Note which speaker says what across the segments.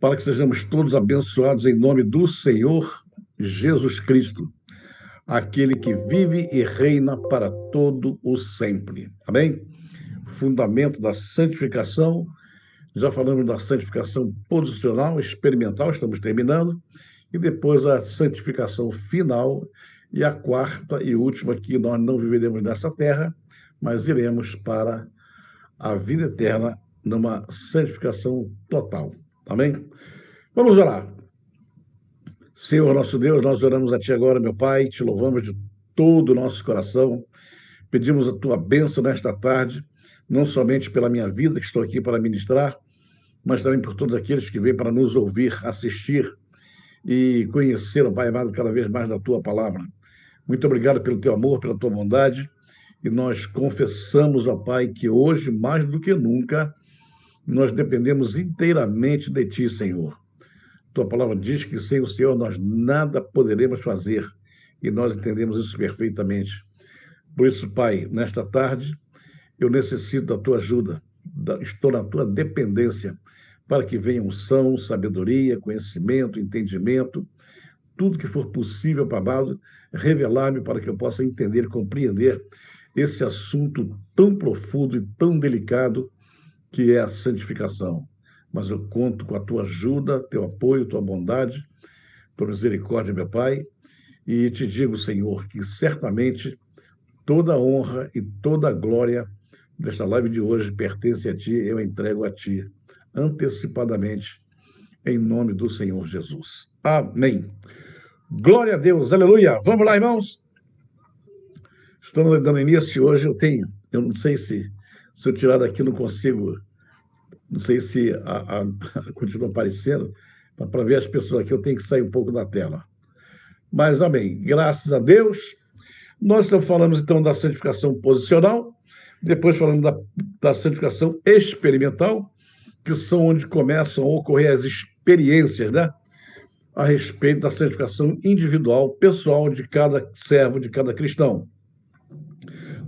Speaker 1: para que sejamos todos abençoados em nome do Senhor Jesus Cristo, aquele que vive e reina para todo o sempre. Amém? Fundamento da santificação. Já falamos da santificação posicional, experimental, estamos terminando, e depois a santificação final, e a quarta e última, que nós não viveremos nessa terra, mas iremos para a vida eterna numa santificação total. Amém? Vamos orar. Senhor nosso Deus, nós oramos a Ti agora, meu Pai, te louvamos de todo o nosso coração, pedimos a Tua bênção nesta tarde, não somente pela minha vida, que estou aqui para ministrar, mas também por todos aqueles que vêm para nos ouvir, assistir e conhecer, Pai amado, cada vez mais da Tua palavra. Muito obrigado pelo Teu amor, pela Tua bondade, e nós confessamos, ó Pai, que hoje, mais do que nunca, nós dependemos inteiramente de Ti, Senhor. Tua palavra diz que sem o Senhor nós nada poderemos fazer, e nós entendemos isso perfeitamente. Por isso, Pai, nesta tarde, eu necessito da Tua ajuda, estou na Tua dependência, para que venha unção, sabedoria, conhecimento, entendimento, tudo que for possível, Pai amado, revelar-me para que eu possa entender e compreender esse assunto tão profundo e tão delicado que é a santificação. Mas eu conto com a Tua ajuda, Teu apoio, Tua bondade, Tua misericórdia, meu Pai, e te digo, Senhor, que certamente toda a honra e toda a glória desta live de hoje pertence a Ti, eu entrego a Ti, antecipadamente, em nome do Senhor Jesus. Amém. Glória a Deus, aleluia. Vamos lá, irmãos? Estamos dando início hoje, eu não sei se eu tirar daqui não consigo, não sei se continua aparecendo, para ver as pessoas aqui eu tenho que sair um pouco da tela. Mas amém, graças a Deus. Nós falamos então da santificação posicional, depois falamos da santificação experimental, que são onde começam a ocorrer as experiências, né? A respeito da santificação individual, pessoal de cada servo, de cada cristão.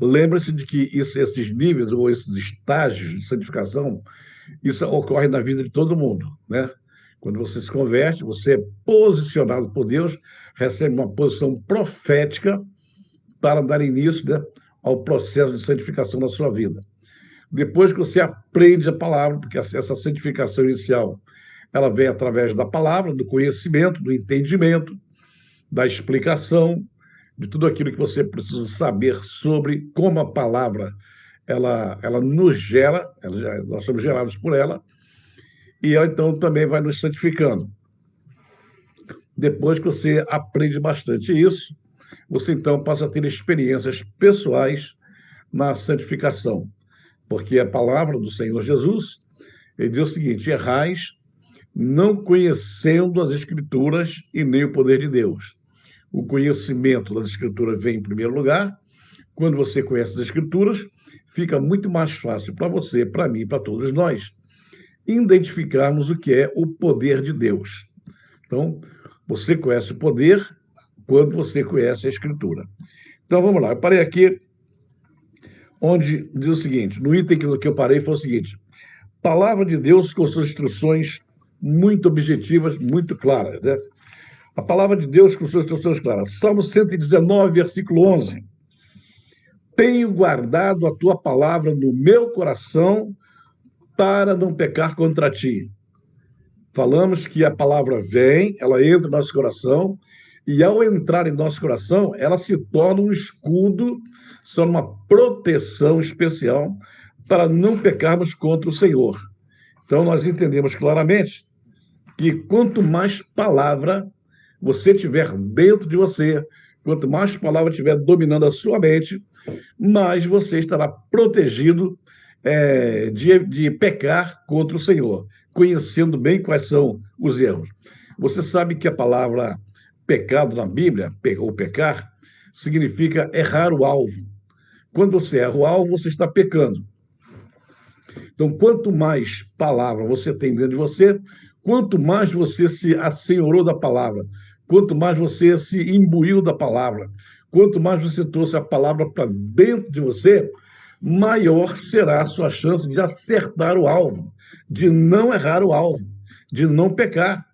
Speaker 1: Lembre-se de que esses níveis ou esses estágios de santificação, isso ocorre na vida de todo mundo, né? Quando você se converte, você é posicionado por Deus, recebe uma posição profética para dar início, né, ao processo de santificação na sua vida. Depois que você aprende a palavra, porque essa santificação inicial, ela vem através da palavra, do conhecimento, do entendimento, da explicação, de tudo aquilo que você precisa saber sobre como a palavra ela nos gera, nós somos gerados por ela, e ela então também vai nos santificando. Depois que você aprende bastante isso, você então passa a ter experiências pessoais na santificação, porque a palavra do Senhor Jesus, ele diz o seguinte: errais não conhecendo as Escrituras e nem o poder de Deus. O conhecimento das Escrituras vem em primeiro lugar. Quando você conhece as Escrituras, fica muito mais fácil para você, para mim, para todos nós, identificarmos o que é o poder de Deus. Então, você conhece o poder quando você conhece a Escritura. Então, vamos lá. Eu parei aqui onde diz o seguinte, no item que eu parei foi o seguinte: palavra de Deus com suas instruções muito objetivas, muito claras, né? A palavra de Deus com suas instruções claras. Salmo 119, versículo 11. Tenho guardado a tua palavra no meu coração para não pecar contra ti. Falamos que a palavra vem, ela entra no nosso coração, e ao entrar em nosso coração, ela se torna um escudo, se torna uma proteção especial para não pecarmos contra o Senhor. Então, nós entendemos claramente que quanto mais palavra você tiver dentro de você, quanto mais palavra estiver dominando a sua mente, mais você estará protegido de pecar contra o Senhor, conhecendo bem quais são os erros. Você sabe que a palavra pecado na Bíblia, ou pecar, significa errar o alvo. Quando você erra o alvo, você está pecando. Então, quanto mais palavra você tem dentro de você, quanto mais você se assenhorou da palavra, quanto mais você se imbuiu da palavra, quanto mais você trouxe a palavra para dentro de você, maior será a sua chance de acertar o alvo, de não errar o alvo, de não pecar.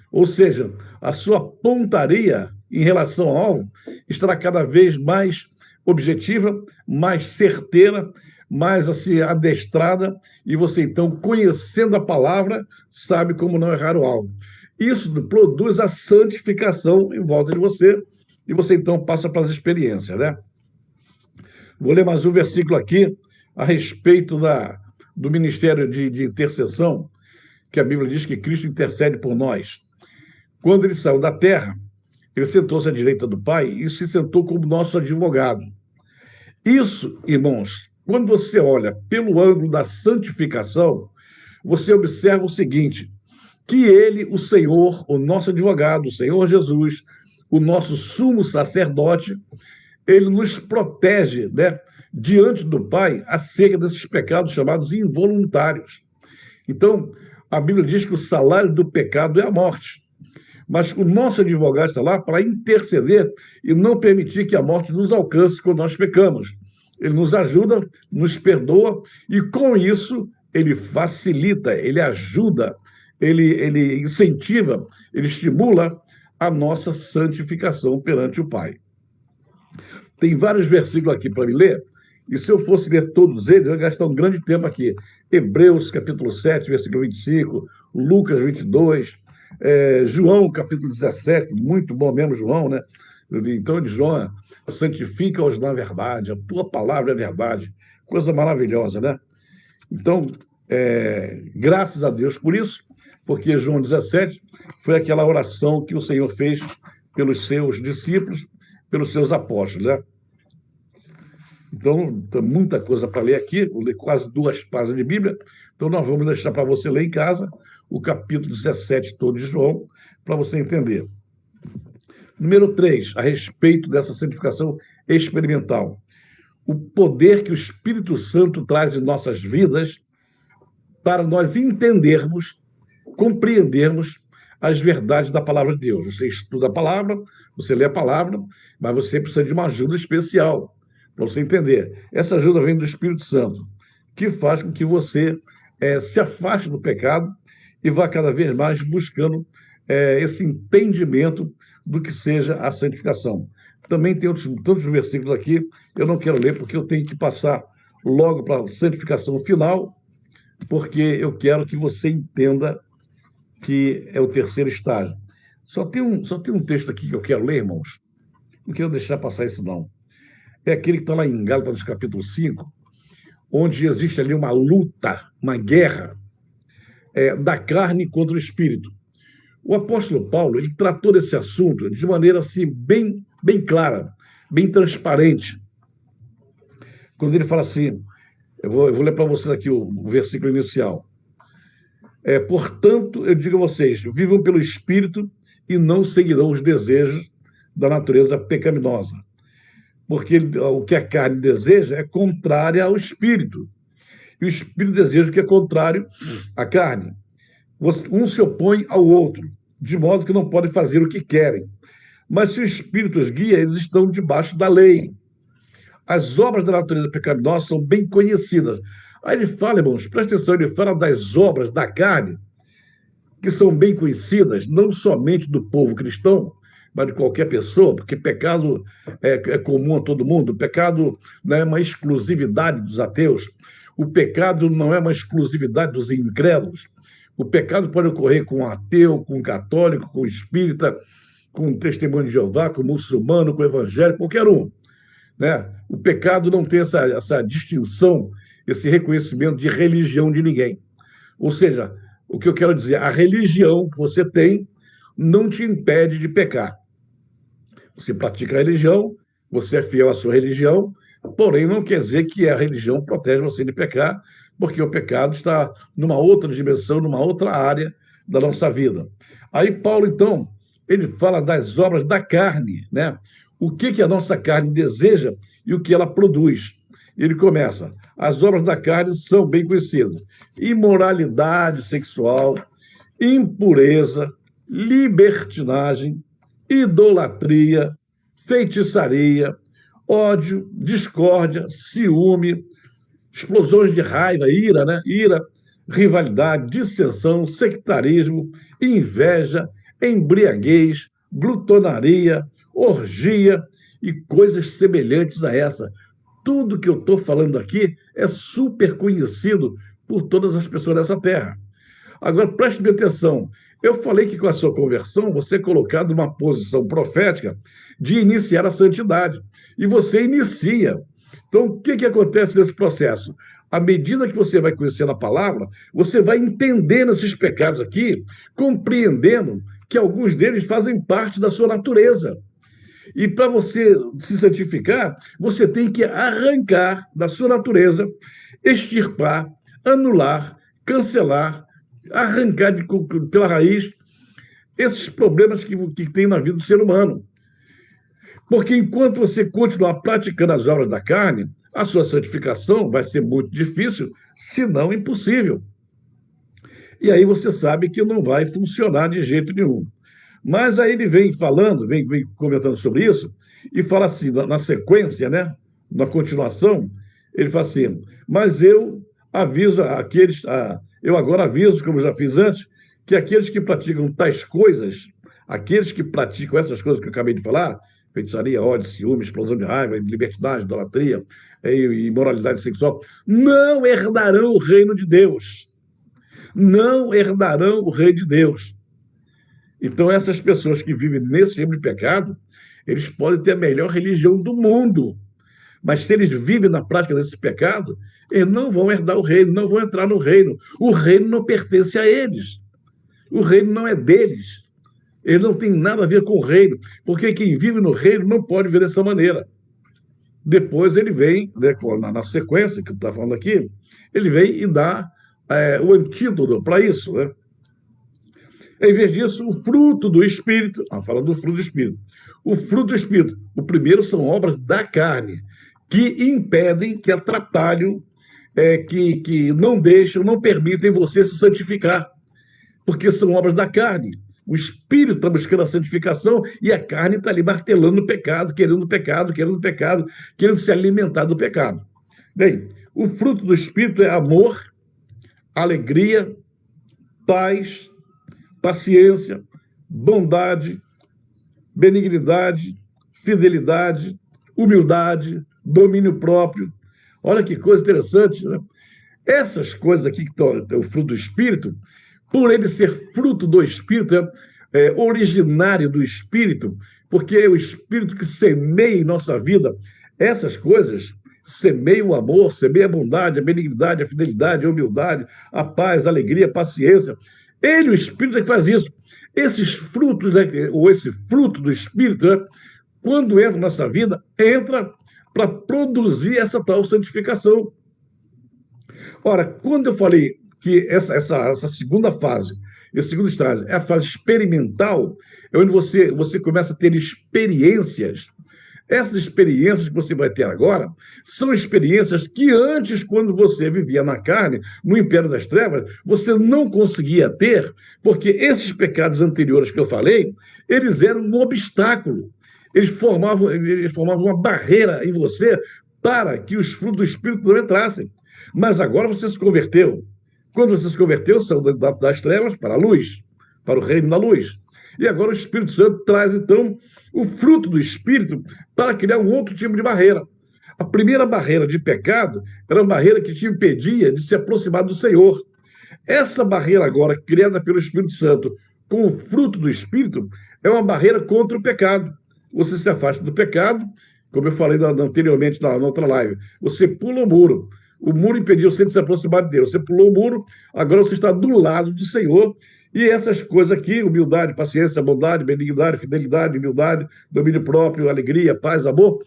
Speaker 1: Ou seja, a sua pontaria em relação ao alvo estará cada vez mais objetiva, mais certeira, mais assim, adestrada, e você então, conhecendo a palavra, sabe como não errar o alvo. Isso produz a santificação em volta de você, e você então passa para as experiências, né? Vou ler mais um versículo aqui a respeito do ministério de intercessão, que a Bíblia diz que Cristo intercede por nós. Quando ele saiu da terra, ele sentou-se à direita do Pai e se sentou como nosso advogado. Isso, irmãos, quando você olha pelo ângulo da santificação, você observa o seguinte, que ele, o Senhor, o nosso advogado, o Senhor Jesus, o nosso sumo sacerdote, ele nos protege, né, diante do Pai acerca desses pecados chamados involuntários. Então, a Bíblia diz que o salário do pecado é a morte. Mas o nosso advogado está lá para interceder e não permitir que a morte nos alcance quando nós pecamos. Ele nos ajuda, nos perdoa e, com isso, ele facilita, ele ajuda, ele incentiva, ele estimula a nossa santificação perante o Pai. Tem vários versículos aqui para me ler, e se eu fosse ler todos eles, eu ia gastar um grande tempo aqui. Hebreus, capítulo 7, versículo 25, Lucas 22, João, capítulo 17, muito bom mesmo, João, né? Então, de João, santifica-os na verdade, a tua palavra é verdade. Coisa maravilhosa, né? Então, graças a Deus por isso, porque João 17 foi aquela oração que o Senhor fez pelos seus discípulos, pelos seus apóstolos, né? Então, tem muita coisa para ler aqui, vou ler quase 2 páginas de Bíblia, então nós vamos deixar para você ler em casa o capítulo 17 todo de João, para você entender. Número 3, a respeito dessa santificação experimental. O poder que o Espírito Santo traz em nossas vidas para nós entendermos, compreendermos as verdades da palavra de Deus. Você estuda a palavra, você lê a palavra, mas você precisa de uma ajuda especial para você entender. Essa ajuda vem do Espírito Santo, que faz com que você se afaste do pecado e vá cada vez mais buscando esse entendimento do que seja a santificação. Também tem tantos versículos aqui, eu não quero ler porque eu tenho que passar logo para a santificação final, porque eu quero que você entenda que é o terceiro estágio. Só tem um texto aqui que eu quero ler, irmãos. Não quero deixar passar isso, não. É aquele que está lá em Gálatas, capítulo 5, onde existe ali uma luta, uma guerra da carne contra o espírito. O apóstolo Paulo, ele tratou desse assunto de maneira assim, bem clara, bem transparente. Quando ele fala assim, eu vou ler para vocês aqui o versículo inicial. Portanto, eu digo a vocês, vivam pelo Espírito e não seguirão os desejos da natureza pecaminosa. Porque o que a carne deseja é contrário ao Espírito. E o Espírito deseja o que é contrário à carne. Um se opõe ao outro, de modo que não podem fazer o que querem. Mas se o Espírito os guia, eles estão debaixo da lei. As obras da natureza pecaminosa são bem conhecidas. Aí ele fala, irmãos, presta atenção, ele fala das obras da carne, que são bem conhecidas, não somente do povo cristão, mas de qualquer pessoa, porque pecado é comum a todo mundo. O pecado não é uma exclusividade dos ateus. O pecado não é uma exclusividade dos incrédulos. O pecado pode ocorrer com um ateu, com um católico, com um espírita, com um testemunho de Jeová, com um muçulmano, com um evangélico, qualquer um. Né? O pecado não tem essa distinção, esse reconhecimento de religião de ninguém. Ou seja, o que eu quero dizer, a religião que você tem não te impede de pecar. Você pratica a religião, você é fiel à sua religião, porém não quer dizer que a religião protege você de pecar, porque o pecado está numa outra dimensão, numa outra área da nossa vida. Aí Paulo, então, ele fala das obras da carne, né? O que a nossa carne deseja e o que ela produz. Ele começa, as obras da carne são bem conhecidas. Imoralidade sexual, impureza, libertinagem, idolatria, feitiçaria, ódio, discórdia, ciúme, explosões de raiva, ira, né? Ira, rivalidade, dissensão, sectarismo, inveja, embriaguez, glutonaria, orgia e coisas semelhantes a essa. Tudo que eu estou falando aqui é super conhecido por todas as pessoas dessa terra. Agora, preste bem atenção. Eu falei que com a sua conversão, você é colocado numa posição profética de iniciar a santidade. E você inicia. Então, o que acontece nesse processo? À medida que você vai conhecendo a palavra, você vai entendendo esses pecados aqui, compreendendo que alguns deles fazem parte da sua natureza. E para você se santificar, você tem que arrancar da sua natureza, extirpar, anular, cancelar, arrancar pela raiz esses problemas que tem na vida do ser humano. Porque enquanto você continuar praticando as obras da carne, a sua santificação vai ser muito difícil, se não impossível. E aí você sabe que não vai funcionar de jeito nenhum. Mas aí ele vem falando, vem comentando sobre isso, e fala assim, na sequência, né, na continuação, ele fala assim, mas eu aviso aqueles, eu agora aviso, como já fiz antes, que aqueles que praticam tais coisas, aqueles que praticam essas coisas que eu acabei de falar, feitiçaria, ódio, ciúme, explosão de raiva, libertinagem, idolatria e imoralidade sexual, não herdarão o reino de Deus. Não herdarão o reino de Deus. Então, essas pessoas que vivem nesse tipo de pecado, eles podem ter a melhor religião do mundo, mas se eles vivem na prática desse pecado, eles não vão herdar o reino, não vão entrar no reino. O reino não pertence a eles. O reino não é deles. Ele não tem nada a ver com o reino, porque quem vive no reino não pode viver dessa maneira. Depois ele vem, né, na sequência que eu estou falando aqui, ele vem e dá o antídoto para isso, né? Em vez disso, o fruto do Espírito, fala do fruto do Espírito. O fruto do Espírito, o primeiro são obras da carne, que impedem, que atrapalham, que não deixam, não permitem você se santificar, porque são obras da carne. O Espírito está buscando a santificação e a carne está ali martelando o pecado, querendo se alimentar do pecado. Bem, o fruto do Espírito é amor, alegria, paz, paciência, bondade, benignidade, fidelidade, humildade, domínio próprio. Olha que coisa interessante, né? Essas coisas aqui que estão o fruto do Espírito, por ele ser fruto do Espírito, originário do Espírito, porque é o Espírito que semeia em nossa vida essas coisas, semeia o amor, semeia a bondade, a benignidade, a fidelidade, a humildade, a paz, a alegria, a paciência. Ele, o Espírito, é que faz isso. Esses frutos, né, ou esse fruto do Espírito, né, quando entra na nossa vida, entra para produzir essa tal santificação. Ora, quando eu falei que essa segunda fase, esse segundo estágio, é a fase experimental, é onde você começa a ter experiências. Essas experiências que você vai ter agora são experiências que antes, quando você vivia na carne, no império das trevas, você não conseguia ter, porque esses pecados anteriores que eu falei, eles eram um obstáculo. Eles formavam uma barreira em você para que os frutos do Espírito não entrassem. Mas agora você se converteu. Quando você se converteu, saiu das trevas para a luz, para o reino da luz. E agora o Espírito Santo traz, então, o fruto do Espírito para criar um outro tipo de barreira. A primeira barreira de pecado era uma barreira que te impedia de se aproximar do Senhor. Essa barreira agora, criada pelo Espírito Santo, com o fruto do Espírito, é uma barreira contra o pecado. Você se afasta do pecado, como eu falei anteriormente na outra live, você pula o muro. O muro impediu você de se aproximar de Deus. Você pulou o muro, agora você está do lado do Senhor. E essas coisas aqui, humildade, paciência, bondade, benignidade, fidelidade, humildade, domínio próprio, alegria, paz, amor,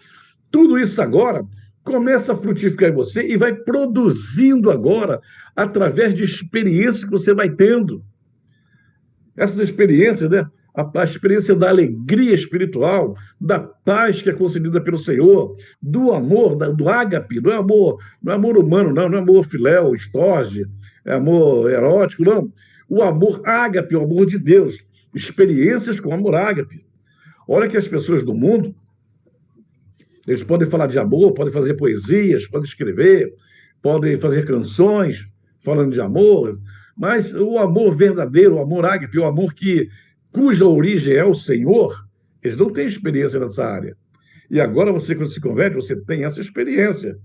Speaker 1: tudo isso agora começa a frutificar em você e vai produzindo agora através de experiências que você vai tendo. Essas experiências, né? A experiência da alegria espiritual, da paz que é concedida pelo Senhor, do amor, do ágape, não é amor humano, não é amor filéu, estorge, é amor erótico, não. O amor ágape, o amor de Deus, experiências com amor ágape. Olha que as pessoas do mundo, eles podem falar de amor, podem fazer poesias, podem escrever, podem fazer canções, falando de amor, mas o amor verdadeiro, o amor ágape, o amor cuja origem é o Senhor, eles não têm experiência nessa área. E agora você, quando se converte, você tem essa experiência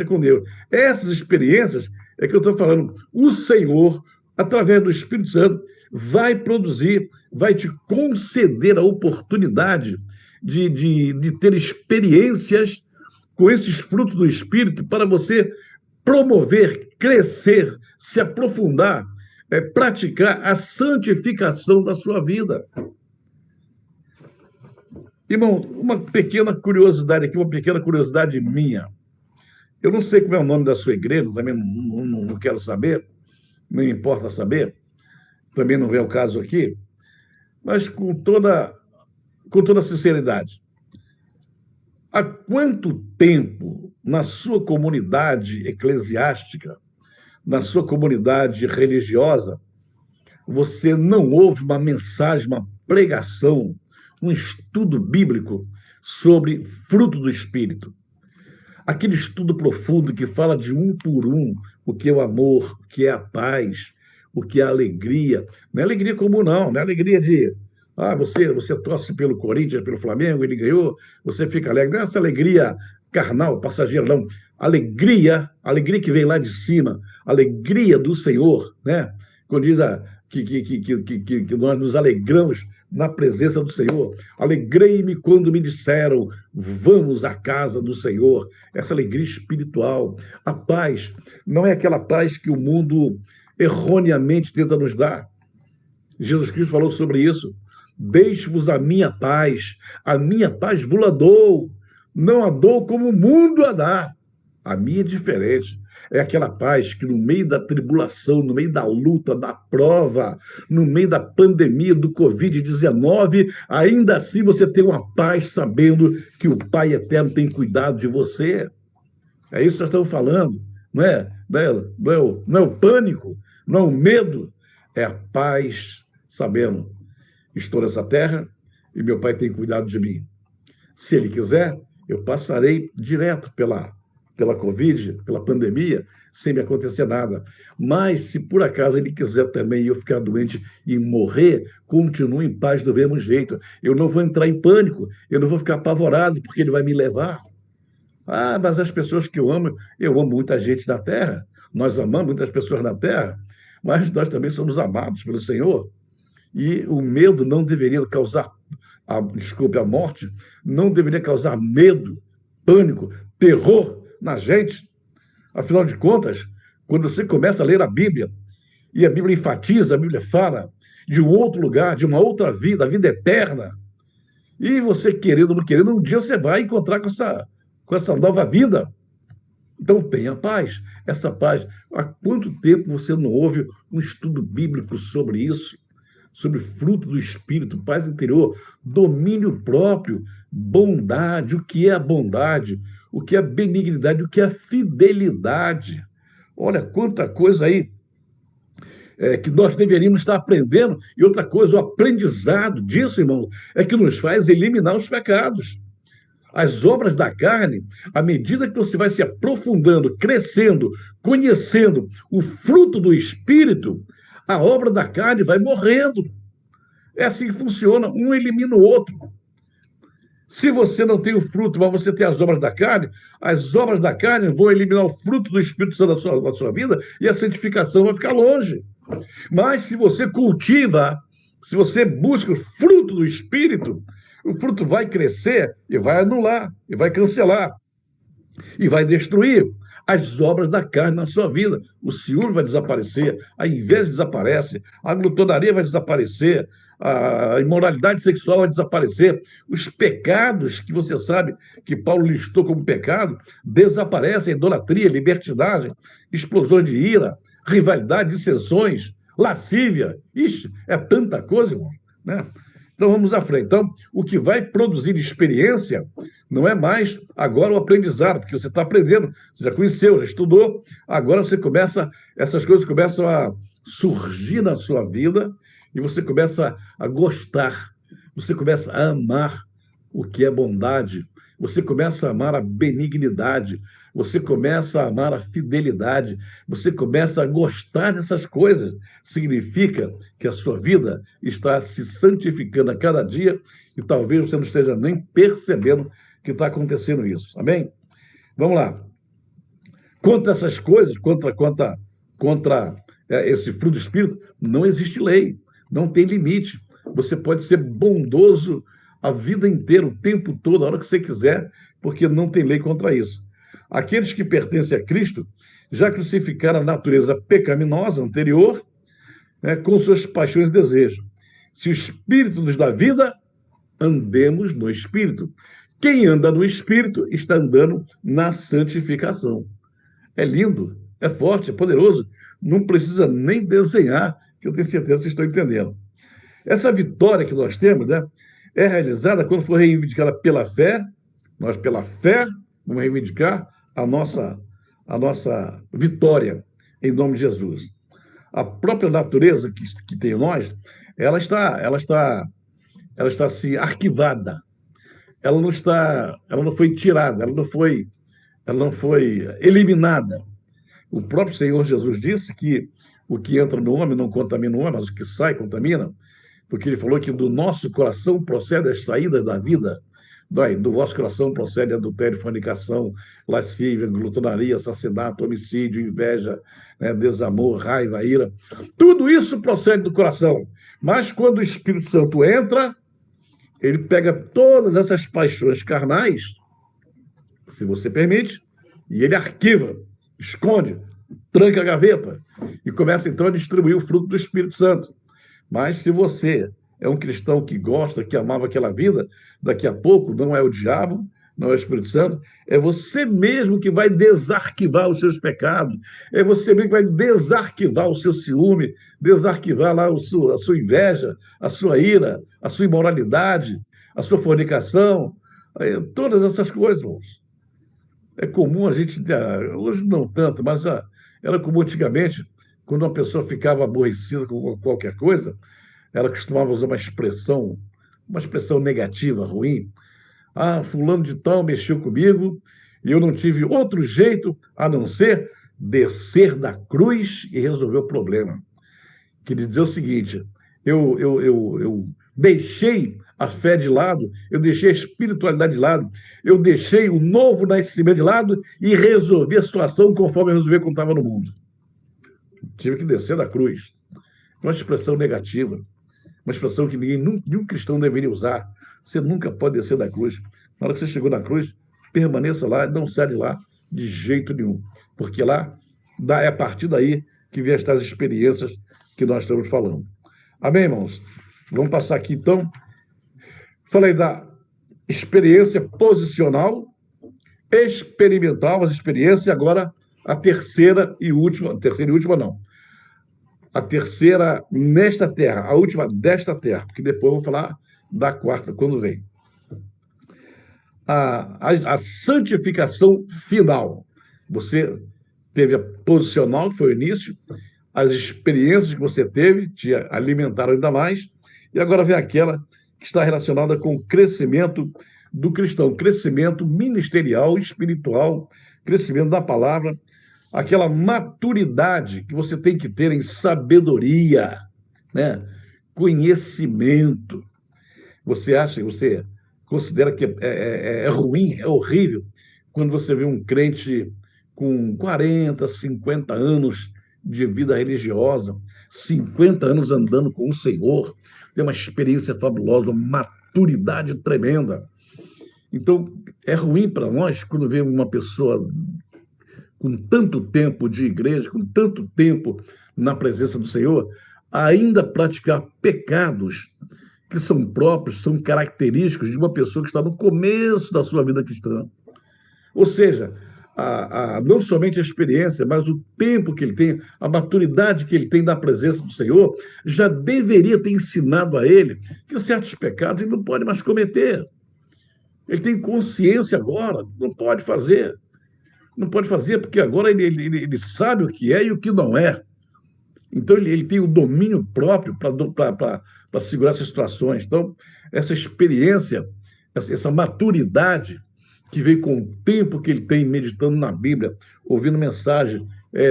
Speaker 1: com Deus. Essas experiências é que eu estou falando. O Senhor, através do Espírito Santo, vai produzir, vai te conceder a oportunidade de ter experiências com esses frutos do Espírito para você promover, crescer, se aprofundar, praticar a santificação da sua vida. Irmão, uma pequena curiosidade aqui, uma pequena curiosidade minha. Eu não sei como é o nome da sua igreja, também não quero saber, nem importa saber, também não vem ao caso aqui, mas com toda sinceridade, há quanto tempo na sua comunidade eclesiástica, na sua comunidade religiosa, você não ouve uma mensagem, uma pregação, um estudo bíblico sobre fruto do Espírito? Aquele estudo profundo que fala de um por um, o que é o amor, o que é a paz, o que é a alegria. Não é alegria comum, não é alegria de você torce pelo Corinthians, pelo Flamengo, ele ganhou, você fica alegre. Não é essa alegria carnal, passageira, não. Alegria que vem lá de cima, alegria do Senhor, né? Quando diz que nós nos alegramos na presença do Senhor. Alegrei-me quando me disseram, vamos à casa do Senhor. Essa alegria espiritual. A paz não é aquela paz que o mundo erroneamente tenta nos dar. Jesus Cristo falou sobre isso. Deixe-vos a minha paz vos dou. Não a dou como o mundo a dá. A minha é diferente. É aquela paz que no meio da tribulação, no meio da luta, da prova, no meio da pandemia do Covid-19, ainda assim você tem uma paz sabendo que o Pai Eterno tem cuidado de você. É isso que nós estamos falando. Não é o pânico, não é o medo, é a paz sabendo. Estou nessa terra e meu Pai tem cuidado de mim. Se Ele quiser, eu passarei direto pela Covid, pela pandemia, sem me acontecer nada. Mas, se por acaso Ele quiser também eu ficar doente e morrer, continuo em paz do mesmo jeito. Eu não vou entrar em pânico, eu não vou ficar apavorado, porque Ele vai me levar. Mas as pessoas que eu amo muita gente na Terra, nós amamos muitas pessoas na Terra, mas nós também somos amados pelo Senhor. E o medo não deveria causar, a morte, não deveria causar medo, pânico, terror na gente. Afinal de contas, quando você começa a ler a Bíblia, e a Bíblia enfatiza, a Bíblia fala de um outro lugar, de uma outra vida, a vida eterna, e você, querendo ou não querendo, um dia você vai encontrar com essa nova vida. Então tenha paz. Essa paz, há quanto tempo você não ouve um estudo bíblico sobre isso? Sobre fruto do Espírito, paz interior, domínio próprio, bondade, o que é a bondade, o que é a benignidade, o que é a fidelidade. Olha quanta coisa aí que nós deveríamos estar aprendendo. E outra coisa, o aprendizado disso, irmão, é que nos faz eliminar os pecados. As obras da carne, à medida que você vai se aprofundando, crescendo, conhecendo o fruto do Espírito, a obra da carne vai morrendo. É assim que funciona, um elimina o outro. Se você não tem o fruto, mas você tem as obras da carne, as obras da carne vão eliminar o fruto do Espírito Santo da sua vida e a santificação vai ficar longe. Mas se você cultiva, se você busca o fruto do Espírito, o fruto vai crescer e vai anular, e vai cancelar, e vai destruir as obras da carne na sua vida. O ciúme vai desaparecer, a inveja desaparece, a glutonaria vai desaparecer, a imoralidade sexual vai desaparecer, os pecados que você sabe que Paulo listou como pecado desaparecem, idolatria, libertinagem, explosões de ira, rivalidade, dissensões, lascívia. Ixi, é tanta coisa, irmão, né? Então vamos à frente. Então, o que vai produzir experiência não é mais agora o aprendizado, porque você está aprendendo, você já conheceu, já estudou, agora essas coisas começam a surgir na sua vida e você começa a gostar, você começa a amar o que é bondade, você começa a amar a benignidade, você começa a amar a fidelidade, você começa a gostar dessas coisas. Significa que a sua vida está se santificando a cada dia e talvez você não esteja nem percebendo que está acontecendo isso. Amém? Vamos lá. Contra essas coisas, contra esse fruto do Espírito, não existe lei, não tem limite. Você pode ser bondoso a vida inteira, o tempo todo, a hora que você quiser, porque não tem lei contra isso. Aqueles que pertencem a Cristo já crucificaram a natureza pecaminosa anterior, né, com suas paixões e desejos. Se o Espírito nos dá vida, andemos no Espírito. Quem anda no Espírito está andando na santificação. É lindo, é forte, é poderoso. Não precisa nem desenhar, que eu tenho certeza que vocês estão entendendo. Essa vitória que nós temos, né, é realizada quando for reivindicada pela fé. Nós, pela fé, vamos reivindicar a nossa vitória em nome de Jesus. A própria natureza que tem em nós, ela está assim, arquivada. Ela não foi tirada, ela não foi eliminada. O próprio Senhor Jesus disse que o que entra no homem não contamina o homem, mas o que sai contamina, porque ele falou que do nosso coração procedem as saídas da vida. Do vosso coração procede adultério, fornicação, lascívia, glutonaria, assassinato, homicídio, inveja, né, desamor, raiva, ira. Tudo isso procede do coração. Mas quando o Espírito Santo entra, ele pega todas essas paixões carnais, se você permite, e ele arquiva, esconde, tranca a gaveta e começa então a distribuir o fruto do Espírito Santo. Mas se você é um cristão que gosta, que amava aquela vida, daqui a pouco não é o diabo, não é o Espírito Santo, é você mesmo que vai desarquivar os seus pecados, é você mesmo que vai desarquivar o seu ciúme, desarquivar lá a sua inveja, a sua ira, a sua imoralidade, a sua fornicação, todas essas coisas, irmãos. É comum a gente, hoje não tanto, mas era comum antigamente, quando uma pessoa ficava aborrecida com qualquer coisa, ela costumava usar uma expressão negativa, ruim. Ah, fulano de tal mexeu comigo e eu não tive outro jeito a não ser descer da cruz e resolver o problema. Queria dizer o seguinte, eu deixei a fé de lado, eu deixei a espiritualidade de lado, eu deixei o novo nascimento de lado e resolvi a situação conforme eu resolvi quando estava no mundo. Tive que descer da cruz. Uma expressão negativa, uma expressão que nenhum cristão deveria usar. Você nunca pode descer da cruz. Na hora que você chegou na cruz, permaneça lá, não saia de lá de jeito nenhum. Porque lá é a partir daí que vem estas experiências que nós estamos falando. Amém, irmãos? Vamos passar aqui, então. Falei da experiência posicional, experimental, as experiências, e agora a terceira e última não. A terceira nesta terra, a última desta terra, porque depois eu vou falar da quarta, quando vem. A santificação final. Você teve a posicional, que foi o início, as experiências que você teve te alimentaram ainda mais, e agora vem aquela que está relacionada com o crescimento do cristão, crescimento ministerial, espiritual, crescimento da palavra, aquela maturidade que você tem que ter em sabedoria, né? Conhecimento. Você considera que é ruim, é horrível, quando você vê um crente com 40, 50 anos de vida religiosa, 50 anos andando com o Senhor, tem uma experiência fabulosa, uma maturidade tremenda. Então, é ruim para nós quando vê uma pessoa com tanto tempo de igreja, com tanto tempo na presença do Senhor, ainda praticar pecados que são próprios, são característicos de uma pessoa que está no começo da sua vida cristã. Ou seja, não somente a experiência, mas o tempo que ele tem, a maturidade que ele tem na presença do Senhor, já deveria ter ensinado a ele que certos pecados ele não pode mais cometer. Ele tem consciência agora, não pode fazer. Não pode fazer, porque agora ele sabe o que é e o que não é. Então, ele tem o domínio próprio para segurar essas situações. Então, essa experiência, essa maturidade, que veio com o tempo que ele tem meditando na Bíblia, ouvindo mensagem,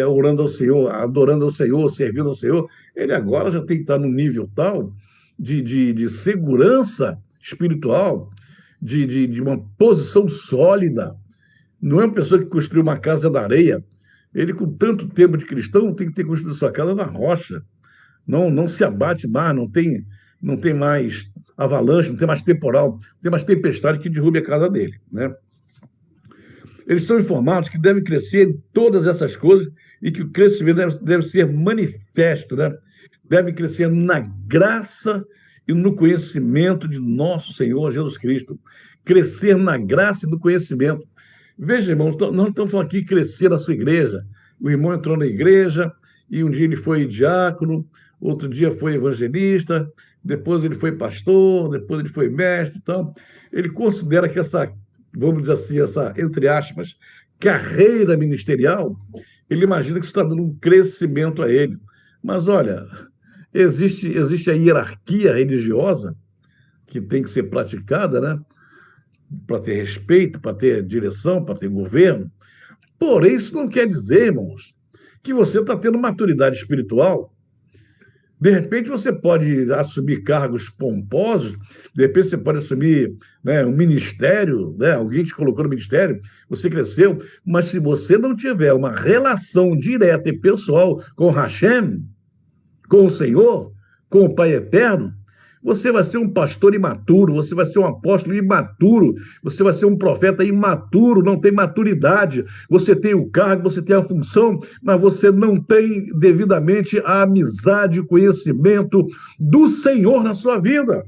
Speaker 1: orando ao Senhor, adorando ao Senhor, servindo ao Senhor, ele agora já tem que estar num nível tal de segurança espiritual, de uma posição sólida. Não é uma pessoa que construiu uma casa na areia. Ele, com tanto tempo de cristão, tem que ter construído sua casa na rocha. Não se abate mais, não tem mais avalanche, não tem mais temporal, não tem mais tempestade que derrube a casa dele, né? Eles são informados que devem crescer em todas essas coisas e que o crescimento deve ser manifesto, né? Deve crescer na graça e no conhecimento de nosso Senhor Jesus Cristo. Crescer na graça e no conhecimento. Veja, irmãos, nós não estamos falando aqui de crescer na sua igreja. O irmão entrou na igreja e um dia ele foi diácono, outro dia foi evangelista, depois ele foi pastor, depois ele foi mestre. Então, ele considera que essa, vamos dizer assim, essa, entre aspas, carreira ministerial, ele imagina que isso está dando um crescimento a ele. Mas olha, existe a hierarquia religiosa que tem que ser praticada, né? Para ter respeito, para ter direção, para ter governo. Porém, isso não quer dizer, irmãos, que você está tendo maturidade espiritual. De repente, você pode assumir cargos pomposos, de repente, você pode assumir, né, um ministério, né, alguém te colocou no ministério, você cresceu, mas se você não tiver uma relação direta e pessoal com Hashem, com o Senhor, com o Pai Eterno, você vai ser um pastor imaturo, você vai ser um apóstolo imaturo, você vai ser um profeta imaturo, não tem maturidade. Você tem o cargo, você tem a função, mas você não tem devidamente a amizade, o conhecimento do Senhor na sua vida.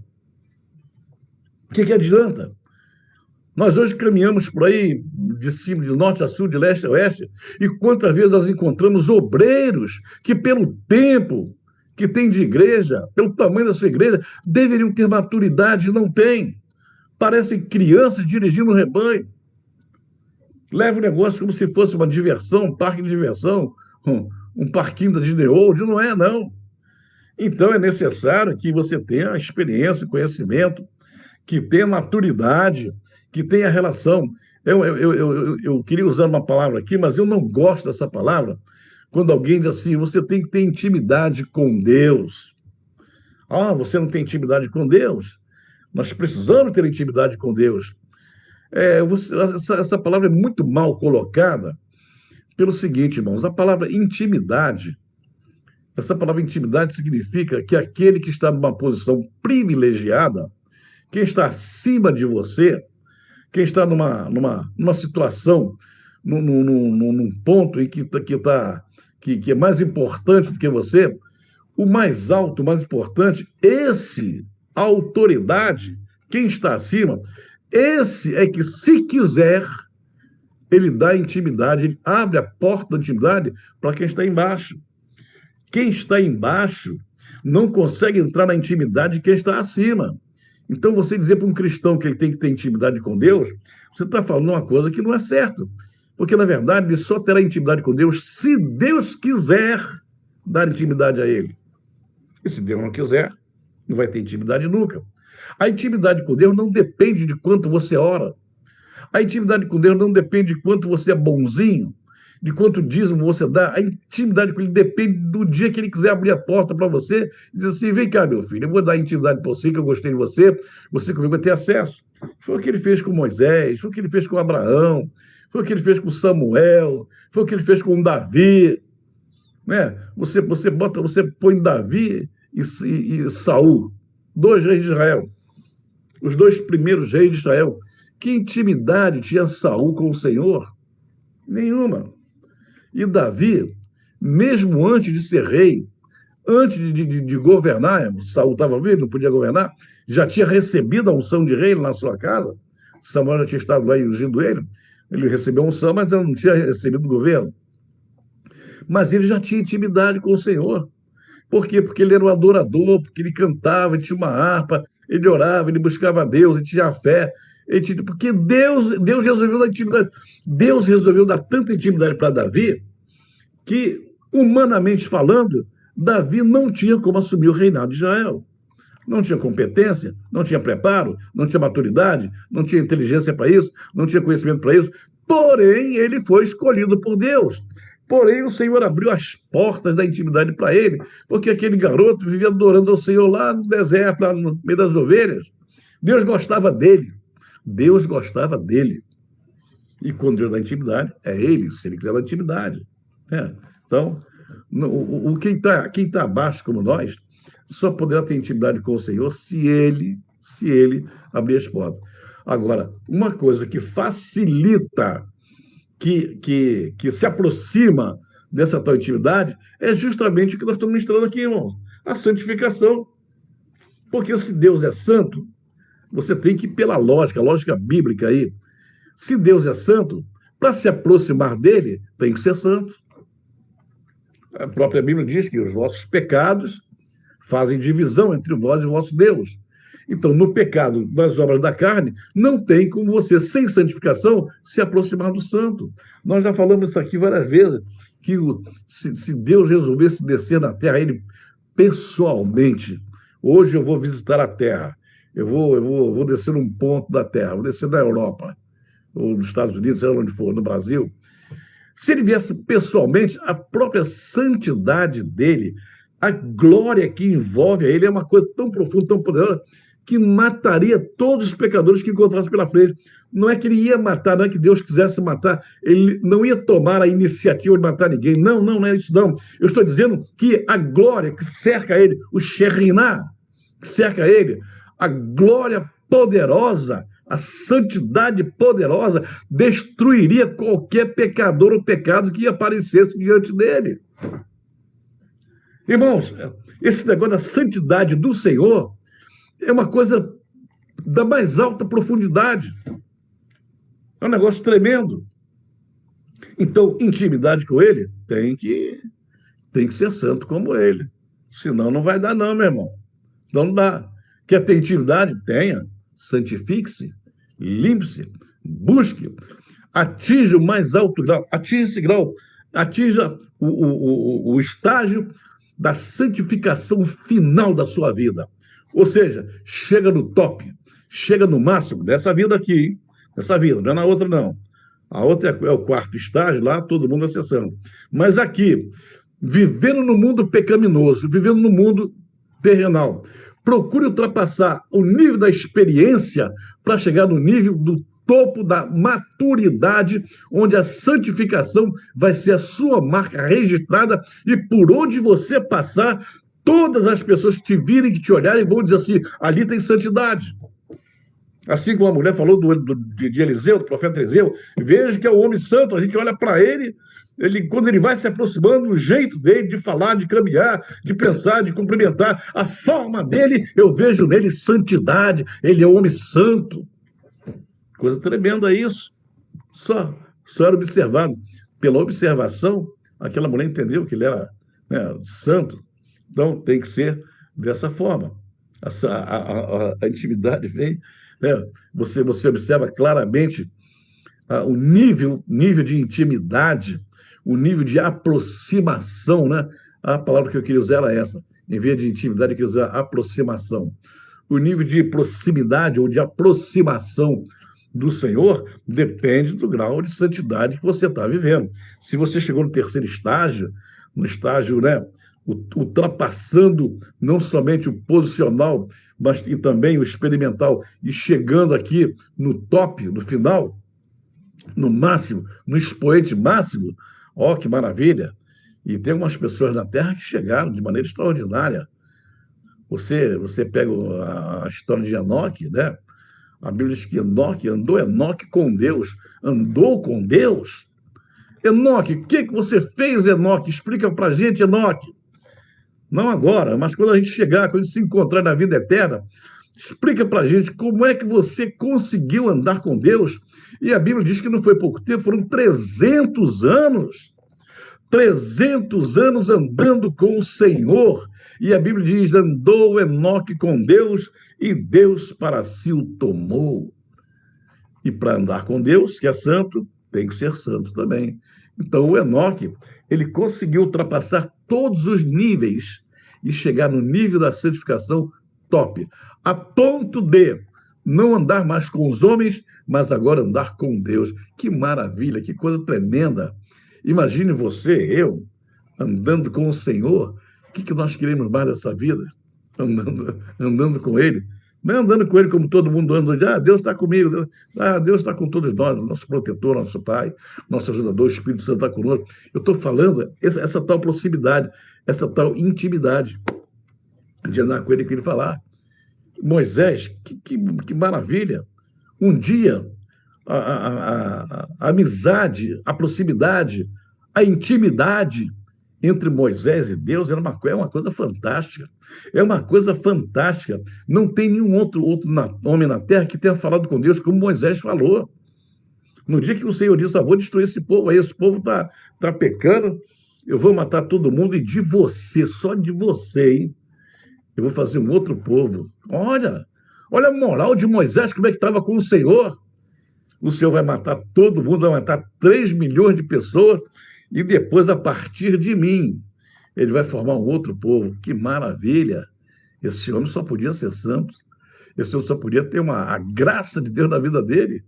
Speaker 1: O que adianta? Nós hoje caminhamos por aí, de cima, de norte a sul, de leste a oeste, e quantas vezes nós encontramos obreiros que, pelo tempo que tem de igreja, pelo tamanho da sua igreja, deveriam ter maturidade, não tem. Parecem crianças dirigindo um rebanho. Leva o negócio como se fosse uma diversão, um parque de diversão, um parquinho da Disney World, não é, não. Então é necessário que você tenha experiência, conhecimento, que tenha maturidade, que tenha relação. Eu queria usar uma palavra aqui, mas eu não gosto dessa palavra, quando alguém diz assim, você tem que ter intimidade com Deus. Ah, você não tem intimidade com Deus? Nós precisamos ter intimidade com Deus. Essa palavra é muito mal colocada pelo seguinte, irmãos, essa palavra intimidade significa que aquele que está numa posição privilegiada, quem está acima de você, quem está numa situação, num ponto em que é mais importante do que você, o mais alto, o mais importante, a autoridade, quem está acima, esse é que, se quiser, ele dá intimidade, ele abre a porta da intimidade para quem está embaixo. Quem está embaixo não consegue entrar na intimidade de quem está acima. Então, você dizer para um cristão que ele tem que ter intimidade com Deus, você está falando uma coisa que não é certo. Porque, na verdade, ele só terá intimidade com Deus se Deus quiser dar intimidade a ele. E se Deus não quiser, não vai ter intimidade nunca. A intimidade com Deus não depende de quanto você ora. A intimidade com Deus não depende de quanto você é bonzinho, de quanto dízimo você dá. A intimidade com Ele depende do dia que Ele quiser abrir a porta para você e dizer assim, vem cá, meu filho, eu vou dar intimidade para você, que eu gostei de você comigo vai ter acesso. Foi o que Ele fez com Moisés, foi o que Ele fez com Abraão, foi o que Ele fez com Samuel, foi o que Ele fez com Davi. Né? Você põe Davi e Saul, 2 reis de Israel, os 2 primeiros reis de Israel. Que intimidade tinha Saul com o Senhor? Nenhuma. E Davi, mesmo antes de ser rei, antes de governar, Saul estava vivo, não podia governar, já tinha recebido a unção de rei na sua casa. Samuel já tinha estado lá ungindo ele recebeu a unção, mas não tinha recebido o governo. Mas ele já tinha intimidade com o Senhor. Por quê? Porque ele era um adorador, porque ele cantava, ele tinha uma harpa, ele orava, ele buscava a Deus, ele tinha fé. Porque Deus resolveu dar intimidade. Deus resolveu dar tanta intimidade para Davi que, humanamente falando, Davi não tinha como assumir o reinado de Israel. Não tinha competência, não tinha preparo, não tinha maturidade, não tinha inteligência para isso, não tinha conhecimento para isso. Porém, ele foi escolhido por Deus. Porém, o Senhor abriu as portas da intimidade para ele, porque aquele garoto vivia adorando ao Senhor lá no deserto, lá no meio das ovelhas. Deus gostava dele. Deus gostava dele. E quando Deus dá intimidade, é ele, se ele quiser dar intimidade. É. Então, quem tá abaixo como nós, só poderá ter intimidade com o Senhor se ele abrir as portas. Agora, uma coisa que facilita, que se aproxima dessa tal intimidade, é justamente o que nós estamos ministrando aqui, irmãos. A santificação. Porque se Deus é santo, você tem que ir pela lógica, a lógica bíblica aí. Se Deus é santo, para se aproximar dele, tem que ser santo. A própria Bíblia diz que os vossos pecados fazem divisão entre vós e o vosso Deus. Então, no pecado das obras da carne, não tem como você, sem santificação, se aproximar do santo. Nós já falamos isso aqui várias vezes, que se Deus resolvesse descer na terra, ele pessoalmente, hoje eu vou visitar a terra, eu vou descer num ponto da terra, vou descer da Europa, ou dos Estados Unidos, seja onde for, no Brasil. Se ele viesse pessoalmente, a própria santidade dele, a glória que envolve a ele é uma coisa tão profunda, tão poderosa, que mataria todos os pecadores que encontrasse pela frente. Não é que ele ia matar, não é que Deus quisesse matar, ele não ia tomar a iniciativa de matar ninguém. Não, não é isso não. Eu estou dizendo que a glória que cerca ele, o Shekhinah, que cerca ele, a glória poderosa, a santidade poderosa, destruiria qualquer pecador ou pecado que aparecesse diante dele. Irmãos, esse negócio da santidade do Senhor é uma coisa da mais alta profundidade. É um negócio tremendo. Então, intimidade com ele tem que ser santo como ele. Senão não vai dar não, meu irmão. Então não dá. Quer ter intimidade? Tenha. Santifique-se, limpe-se, busque, atinja o mais alto grau, atinja esse grau, atinja o estágio da santificação final da sua vida. Ou seja, chega no top, chega no máximo dessa vida aqui, hein? Dessa vida, não é na outra não. A outra é o quarto estágio, lá todo mundo acessando. Mas aqui, vivendo no mundo pecaminoso, vivendo no mundo terrenal, procure ultrapassar o nível da experiência para chegar no nível do topo da maturidade, onde a santificação vai ser a sua marca registrada e por onde você passar, todas as pessoas que te virem, que te olharem, vão dizer assim, ali tem santidade. Assim como a mulher falou de Eliseu, do profeta Eliseu, veja que é o homem santo, a gente olha para ele, quando ele vai se aproximando, o jeito dele de falar, de caminhar, de pensar, de cumprimentar, a forma dele, eu vejo nele santidade, ele é um homem santo. Coisa tremenda isso. Só era observado. Pela observação, aquela mulher entendeu que ele era, né, santo. Então, tem que ser dessa forma. A intimidade vem, né? Você observa claramente o nível de intimidade, o nível de aproximação, né? A palavra que eu queria usar era essa. Em vez de intimidade, eu queria usar aproximação. O nível de proximidade ou de aproximação do Senhor depende do grau de santidade que você está vivendo. Se você chegou no terceiro estágio, no estágio, né, ultrapassando não somente o posicional, mas e também o experimental, e chegando aqui no top, no final, no máximo, no expoente máximo, ó, que maravilha! E tem algumas pessoas na Terra que chegaram de maneira extraordinária. Você pega a história de Enoque, né? A Bíblia diz que Enoque com Deus, andou com Deus. Enoque, o que você fez, Enoque? Explica pra gente, Enoque. Não agora, mas quando a gente chegar, quando a gente se encontrar na vida eterna, explica pra gente como é que você conseguiu andar com Deus. E a Bíblia diz que não foi pouco tempo, foram 300 anos. 300 anos andando com o Senhor. E a Bíblia diz, andou Enoque com Deus e Deus para si o tomou. E para andar com Deus, que é santo, tem que ser santo também. Então o Enoque, ele conseguiu ultrapassar todos os níveis e chegar no nível da santificação top, a ponto de não andar mais com os homens, mas agora andar com Deus. Que maravilha, que coisa tremenda. Imagine você, eu, andando com o Senhor. O que nós queremos mais dessa vida? Andando com Ele. Não é andando com Ele como todo mundo anda, Deus está comigo, Deus está com todos nós, nosso protetor, nosso Pai, nosso ajudador, o Espírito Santo está conosco. Eu estou falando essa tal proximidade, essa tal intimidade de andar com Ele, que Ele falar. Moisés, que maravilha! Um dia, a amizade, a proximidade, a intimidade entre Moisés e Deus é uma coisa fantástica. É uma coisa fantástica. Não tem nenhum outro homem na terra que tenha falado com Deus como Moisés falou. No dia que o Senhor disse, vou destruir esse povo aí, esse povo tá pecando, eu vou matar todo mundo, e de você, só de você, hein? Eu vou fazer um outro povo. Olha a moral de Moisés, como é que estava com o Senhor. O Senhor vai matar todo mundo, vai matar 3 milhões de pessoas, e depois, a partir de mim, ele vai formar um outro povo. Que maravilha! Esse homem só podia ser santo. Esse homem só podia ter a graça de Deus na vida dele,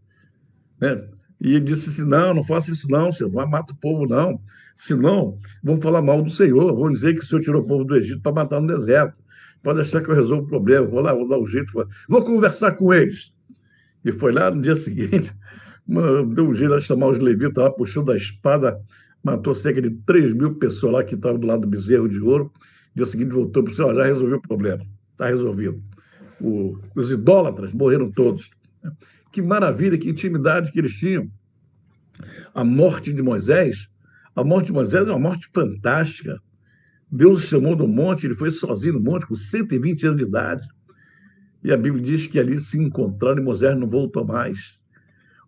Speaker 1: né? E ele disse assim, não faça isso não, Senhor, não mata o povo não. Senão, vão falar mal do Senhor, vão dizer que o Senhor tirou o povo do Egito para matar no deserto. Pode deixar que eu resolvo o problema, vou dar um jeito, vou conversar com eles. E foi lá no dia seguinte, deu um jeito de chamar os levitas lá, puxou da espada, matou cerca de 3 mil pessoas lá que estavam do lado do bezerro de ouro. No dia seguinte voltou para o Senhor, já resolveu o problema, está resolvido. Os idólatras morreram todos. Que maravilha, que intimidade que eles tinham. A morte de Moisés é uma morte fantástica. Deus o chamou do monte, ele foi sozinho no monte, com 120 anos de idade. E a Bíblia diz que ali se encontraram e Moisés não voltou mais.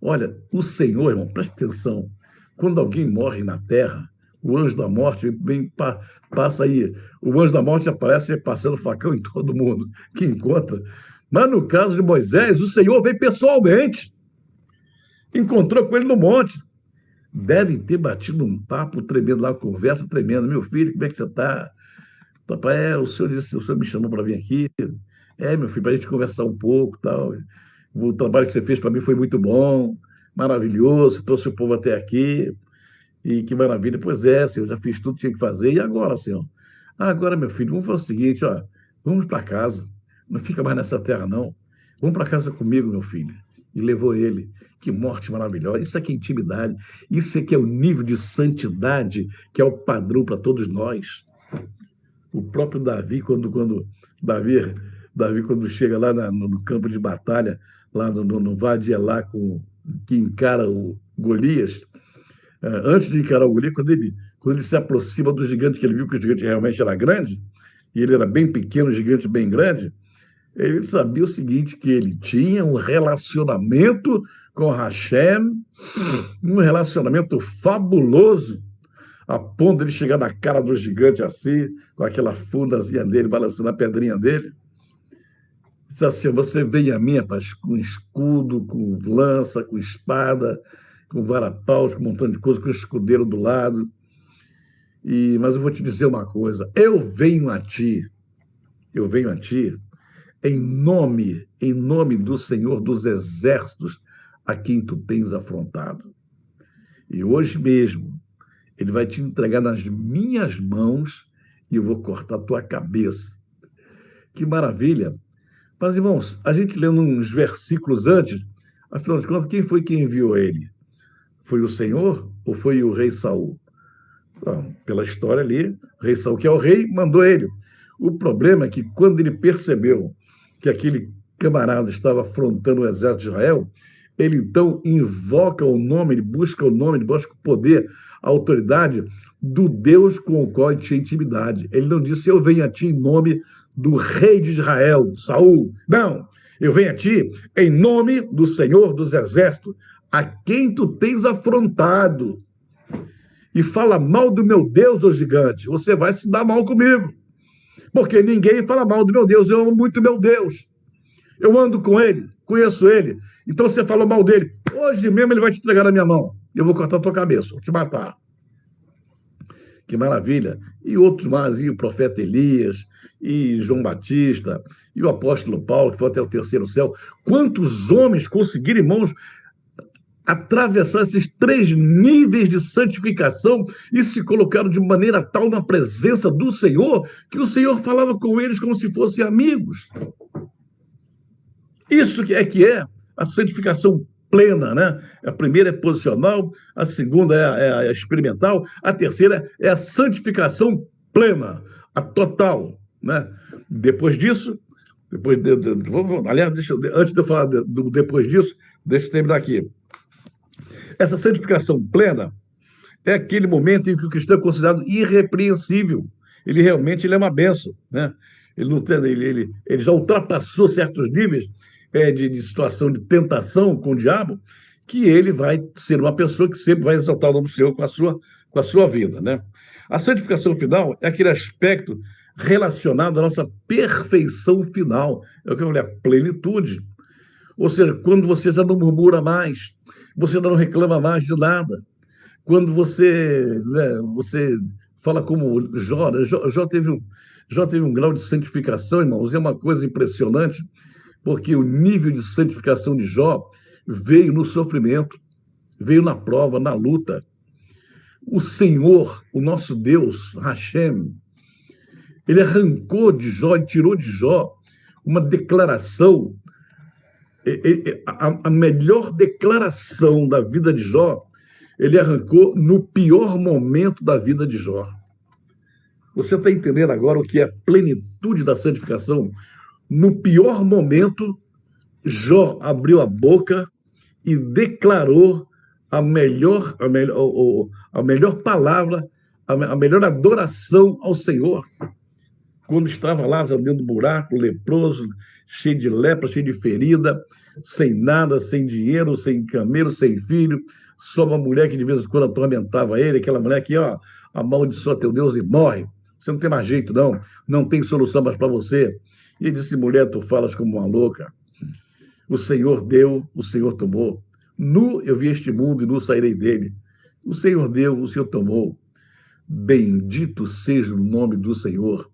Speaker 1: Olha, o Senhor, irmão, preste atenção, quando alguém morre na terra, o anjo da morte passa aí, o anjo da morte aparece passando facão em todo mundo que encontra. Mas no caso de Moisés, o Senhor veio pessoalmente, encontrou com ele no monte. Devem ter batido um papo tremendo lá, uma conversa tremenda. Meu filho, como é que você está? Papai, o senhor me chamou para vir aqui. Meu filho, para a gente conversar um pouco, tal. O trabalho que você fez para mim foi muito bom, maravilhoso, trouxe o povo até aqui. E que maravilha. Pois é, senhor, já fiz tudo que tinha que fazer. E agora, senhor? Agora, meu filho, vamos fazer o seguinte, vamos para casa. Não fica mais nessa terra, não. Vamos para casa comigo, meu filho. E levou ele. Que morte maravilhosa. Isso aqui é intimidade. Isso aqui é o nível de santidade que é o padrão para todos nós. O próprio Davi, Davi, quando chega lá no campo de batalha, lá no Vale de Elá, que encara o Golias, antes de encarar o Golias, quando ele se aproxima do gigante, que ele viu que o gigante realmente era grande, e ele era bem pequeno, o gigante bem grande, ele sabia o seguinte, que ele tinha um relacionamento com Hashem, um relacionamento fabuloso, a ponto de ele chegar na cara do gigante assim, com aquela fundazinha dele, balançando a pedrinha dele. Disse assim, você vem a mim, rapaz, com escudo, com lança, com espada, com vara-paus, com um montão de coisa, com escudeiro do lado. Mas eu vou te dizer uma coisa, eu venho a ti, em nome do Senhor dos Exércitos, a quem tu tens afrontado. E hoje mesmo, ele vai te entregar nas minhas mãos e eu vou cortar a tua cabeça. Que maravilha! Mas, irmãos, a gente lendo uns versículos antes, afinal de contas, quem foi que enviou ele? Foi o Senhor ou foi o rei Saul? Bom, pela história ali, o rei Saul, que é o rei, mandou ele. O problema é que quando ele percebeu que aquele camarada estava afrontando o exército de Israel, ele então invoca o nome, ele busca o poder, a autoridade do Deus com o qual ele tinha intimidade. Ele não disse, eu venho a ti em nome do rei de Israel, Saul. Não, eu venho a ti em nome do Senhor dos Exércitos, a quem tu tens afrontado. E fala mal do meu Deus, ô gigante, você vai se dar mal comigo. Porque ninguém fala mal do meu Deus, eu amo muito meu Deus. Eu ando com ele, conheço ele. Então você falou mal dele. Hoje mesmo ele vai te entregar na minha mão. Eu vou cortar a tua cabeça, vou te matar. que maravilha. E outros mais, e o profeta Elias, e João Batista, e o apóstolo Paulo, que foi até o terceiro céu. Quantos homens conseguiram, irmãos, atravessar esses três níveis de santificação e se colocaram de maneira tal na presença do Senhor, que o Senhor falava com eles como se fossem amigos. Isso que é a santificação plena, né? A primeira é posicional, a segunda é a experimental, a terceira é a santificação plena, a total, né? Depois disso, aliás, antes de eu falar do depois disso, deixa eu terminar aqui. Essa santificação plena é aquele momento em que o cristão é considerado irrepreensível. Ele é uma bênção, né? Ele, não tem, ele já ultrapassou certos níveis de situação de tentação com o diabo, que ele vai ser uma pessoa que sempre vai exaltar o nome do Senhor com a sua vida, né? A santificação final é aquele aspecto relacionado à nossa perfeição final, é o que eu falei, a plenitude. Ou seja, quando você já não murmura mais, você já não reclama mais de nada, quando você fala como Jó, né? Jó teve um grau de santificação, irmãos, é uma coisa impressionante, porque o nível de santificação de Jó veio no sofrimento, veio na prova, na luta. O Senhor, o nosso Deus, Hashem, ele arrancou de Jó e tirou de Jó uma declaração, a melhor declaração da vida de Jó, ele arrancou no pior momento da vida de Jó. Você está entendendo agora o que é a plenitude da santificação? No pior momento, Jó abriu a boca e declarou a melhor palavra, a melhor adoração ao Senhor. Quando estava lá dentro do buraco, leproso, cheio de lepra, cheio de ferida, sem nada, sem dinheiro, sem camelo, sem filho, só uma mulher que de vez em quando atormentava ele, aquela mulher que, ó, amaldiçoa teu Deus e morre. Você não tem mais jeito, não. Não tem solução mais para você. E ele disse, mulher, tu falas como uma louca. O Senhor deu, o Senhor tomou. Nu eu vi este mundo e nu sairei dele. O Senhor deu, o Senhor tomou. Bendito seja o nome do Senhor.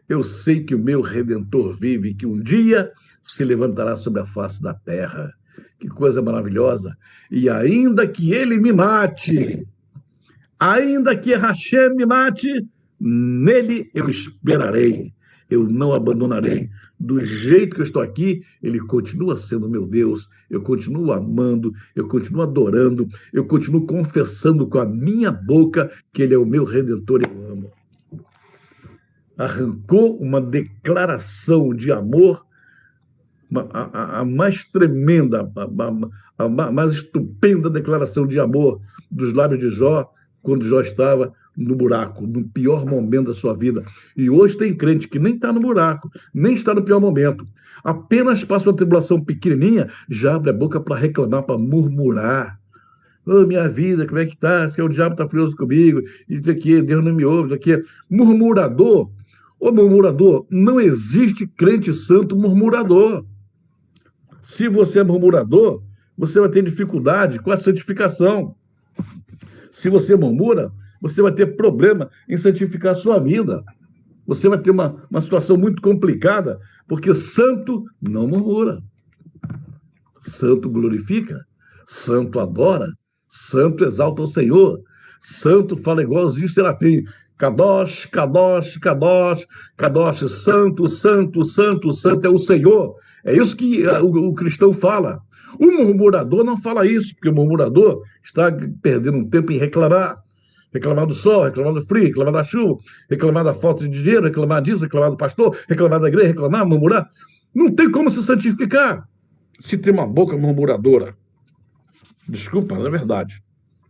Speaker 1: Eu sei que o meu Redentor vive, que um dia se levantará sobre a face da terra. Que coisa maravilhosa. E ainda que ele me mate, ainda que Hashem me mate, nele eu esperarei. Eu não abandonarei. Do jeito que eu estou aqui, ele continua sendo meu Deus. Eu continuo amando, eu continuo adorando, eu continuo confessando com a minha boca que ele é o meu Redentor e eu amo. Arrancou uma declaração de amor, a mais tremenda, a mais estupenda declaração de amor dos lábios de Jó, quando Jó estava no buraco, no pior momento da sua vida. E hoje tem crente que nem está no buraco, nem está no pior momento. Apenas passa uma tribulação pequenininha, já abre a boca para reclamar, para murmurar. Oh, minha vida, como é que está? O diabo está furioso comigo, isso aqui, Deus não me ouve, isso aqui. Murmurador. Ô murmurador, não existe crente santo murmurador. Se você é murmurador, você vai ter dificuldade com a santificação. Se você murmura, você vai ter problema em santificar a sua vida. Você vai ter uma situação muito complicada, porque santo não murmura. Santo glorifica, santo adora, santo exalta o Senhor, santo fala igualzinho o serafim. Kadosh, Kadosh, Kadosh, Kadosh, santo, santo, santo, santo é o Senhor. É isso que o cristão fala. O murmurador não fala isso, porque o murmurador está perdendo um tempo em reclamar. Reclamar do sol, reclamar do frio, reclamar da chuva, reclamar da falta de dinheiro, reclamar disso, reclamar do pastor, reclamar da igreja, reclamar, murmurar. Não tem como se santificar se tem uma boca murmuradora. Desculpa, mas é verdade.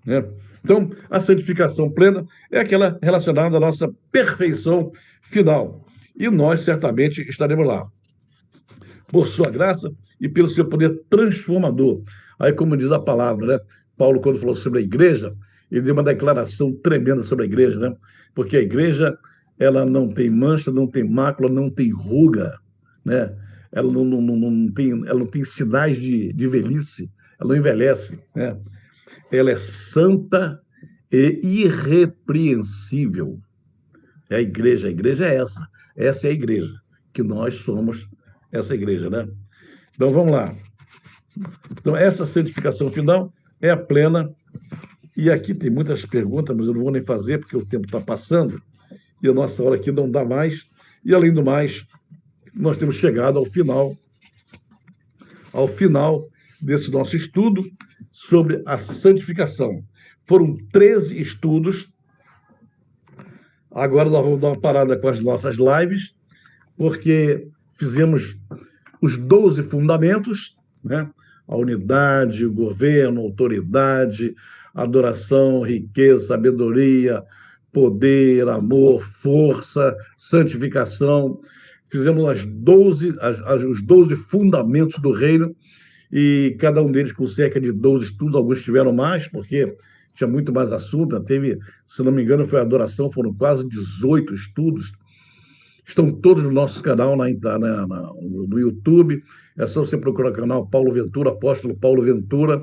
Speaker 1: Né? Então, a santificação plena é aquela relacionada à nossa perfeição final. E nós certamente estaremos lá. Por sua graça e pelo seu poder transformador. Aí, como diz a palavra, né? Paulo, quando falou sobre a igreja, ele deu uma declaração tremenda sobre a igreja, né? Porque a igreja, ela não tem mancha, não tem mácula, não tem ruga, né? Ela não tem sinais de velhice, ela não envelhece, né? Ela é santa, e irrepreensível. É a igreja é essa. Essa é a igreja, que nós somos essa igreja, né? Então vamos lá. Então, essa santificação final é a plena. E aqui tem muitas perguntas, mas eu não vou nem fazer, porque o tempo está passando e a nossa hora aqui não dá mais. E, além do mais, nós temos chegado ao final desse nosso estudo sobre a santificação. Foram 13 estudos. Agora nós vamos dar uma parada com as nossas lives, porque fizemos os 12 fundamentos, né? A unidade, o governo, autoridade, adoração, riqueza, sabedoria, poder, amor, força, santificação. Fizemos os 12 fundamentos do reino, e cada um deles com cerca de 12 estudos. Alguns tiveram mais, porque tinha muito mais assunto. Teve, se não me engano, foi a adoração, foram quase 18 estudos. Estão todos no nosso canal no YouTube. É só você procurar o canal Paulo Ventura, Apóstolo Paulo Ventura.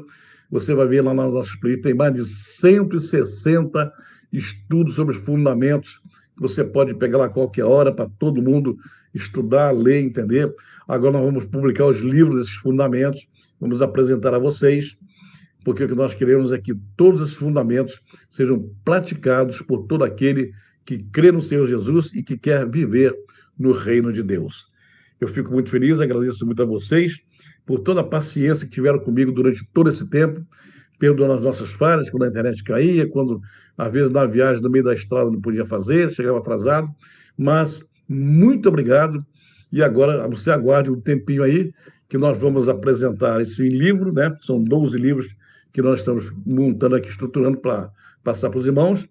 Speaker 1: Você vai ver lá nas nossas playlists, tem mais de 160 estudos sobre fundamentos, que você pode pegar lá a qualquer hora para todo mundo estudar, ler, entender. Agora nós vamos publicar os livros desses fundamentos, vamos apresentar a vocês, porque o que nós queremos é que todos esses fundamentos sejam praticados por todo aquele que crê no Senhor Jesus e que quer viver no reino de Deus. Eu fico muito feliz, agradeço muito a vocês por toda a paciência que tiveram comigo durante todo esse tempo, perdoando as nossas falhas, quando a internet caía, quando, às vezes, na viagem, no meio da estrada, não podia fazer, chegava atrasado. Mas, muito obrigado. E agora, você aguarde um tempinho aí, que nós vamos apresentar isso em livro, né? São 12 livros que nós estamos montando aqui, estruturando para passar para os irmãos.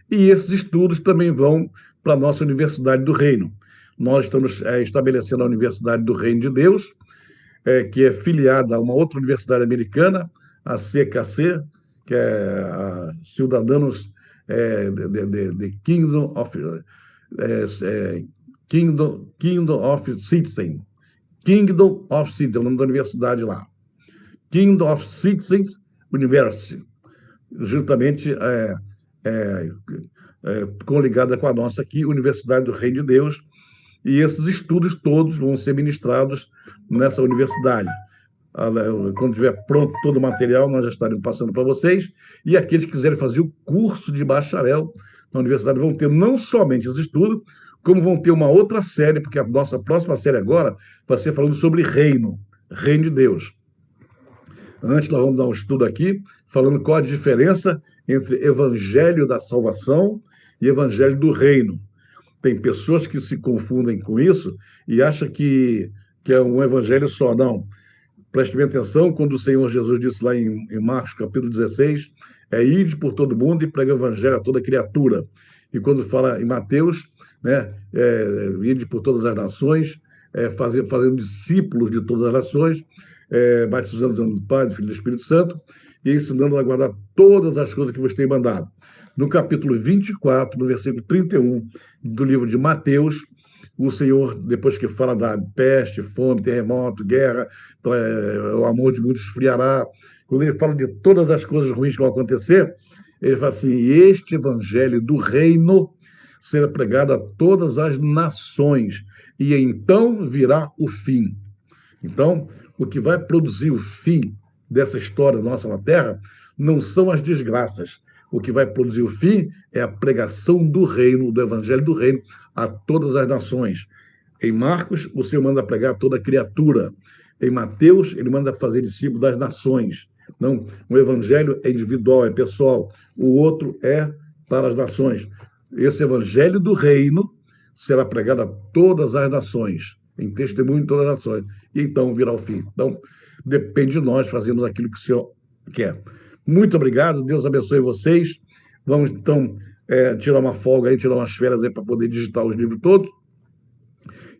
Speaker 1: E esses estudos também vão para a nossa Universidade do Reino. Nós estamos estabelecendo a Universidade do Reino de Deus, que é filiada a uma outra universidade americana, a CKC, que é a Cidadãos de Kingdom of Citizen. Kingdom of Citizen, é o nome da universidade lá. Kingdom of Citizens University, juntamente coligada com a nossa aqui, Universidade do Reino de Deus. E esses estudos todos vão ser ministrados nessa universidade. Quando estiver pronto todo o material, nós já estaremos passando para vocês. E aqueles que quiserem fazer o curso de bacharel na universidade vão ter não somente os estudos, como vão ter uma outra série, porque a nossa próxima série agora vai ser falando sobre reino de Deus. Antes, nós vamos dar um estudo aqui, falando qual a diferença entre evangelho da salvação e evangelho do reino. Tem pessoas que se confundem com isso e acham que é um evangelho só. Não. Preste bem atenção, quando o Senhor Jesus disse lá em Marcos, capítulo 16, ide por todo mundo e prega o evangelho a toda criatura. E quando fala em Mateus, né, ide por todas as nações, fazendo discípulos de todas as nações, batizando o Pai, do Filho e do Espírito Santo, e ensinando a guardar todas as coisas que vos tenho mandado. No capítulo 24, no versículo 31 do livro de Mateus, o Senhor, depois que fala da peste, fome, terremoto, guerra, o amor de muitos esfriará, quando ele fala de todas as coisas ruins que vão acontecer, ele fala assim: este evangelho do reino será pregado a todas as nações, e então virá o fim. Então, o que vai produzir o fim dessa história nossa na Terra não são as desgraças. O que vai produzir o fim é a pregação do reino, do evangelho do reino, a todas as nações. Em Marcos, o Senhor manda pregar a toda criatura. Em Mateus, ele manda fazer discípulos das nações. Não, o evangelho é individual, é pessoal. O outro é para as nações. Esse evangelho do reino será pregado a todas as nações, em testemunho de todas as nações. E então virá o fim. Então, depende de nós fazermos aquilo que o Senhor quer. Muito obrigado, Deus abençoe vocês. Vamos, então, tirar uma folga aí, tirar umas férias aí para poder digitar os livros todos.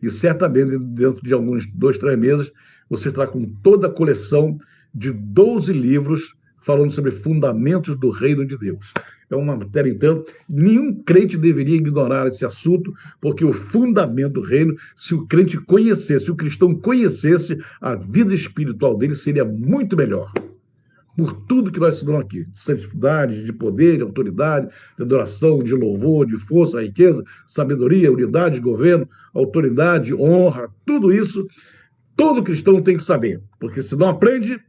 Speaker 1: E certamente, dentro de alguns 2, 3 meses, você estará com toda a coleção de 12 livros falando sobre fundamentos do reino de Deus. É uma matéria, então, nenhum crente deveria ignorar esse assunto, porque o fundamento do reino, se o crente conhecesse, se o cristão conhecesse, a vida espiritual dele seria muito melhor. por tudo que nós estudamos aqui, de santidade, de poder, de autoridade, de adoração, de louvor, de força, riqueza, sabedoria, unidade, governo, autoridade, honra, tudo isso, todo cristão tem que saber, porque se não aprende,